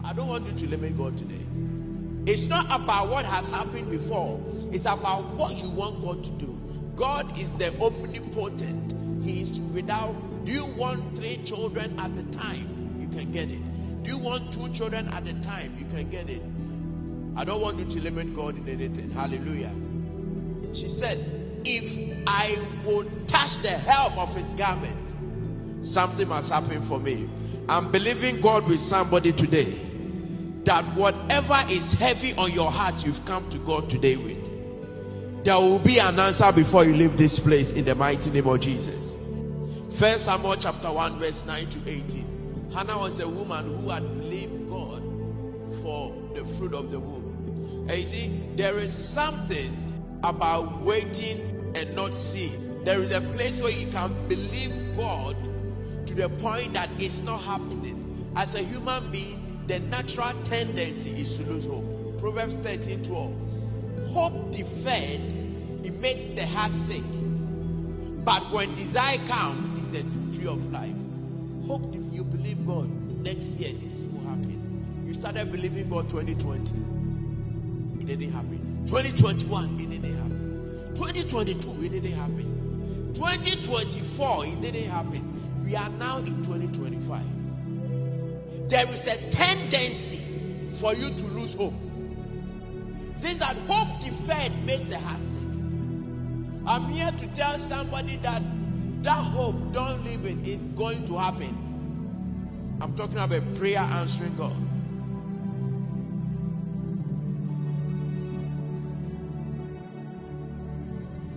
I don't want you to limit God today. It's not about what has happened before. It's about what you want God to do. God is the omnipotent. He is without. Do you want 3 children at a time? You can get it. Do you want 2 children at a time? You can get it. I don't want you to limit God in anything. Hallelujah. She said, if I would touch the hem of his garment, something must happen for me. I'm believing God with somebody today that whatever is heavy on your heart, you've come to God today with, there will be an answer before you leave this place in the mighty name of Jesus. 1 Samuel chapter 1 verse 9 to 18. Hannah was a woman who had believed God for the fruit of the womb. And you see, there is something about waiting and not seeing. There is a place where you can believe God to the point that it's not happening. As a human being, the natural tendency is to lose hope. Proverbs 13:12. Hope deferred, it makes the heart sick. But when desire comes, it's a tree of life. Hope if you believe God, next year this will happen. You started believing God 2020. It didn't happen. 2021, it didn't happen. 2022, it didn't happen. 2024, it didn't happen. We are now in 2025. There is a tendency for you to lose hope. Since that hope deferred makes the heart sick. I'm here to tell somebody that hope, don't leave it. It's going to happen. I'm talking about prayer answering God.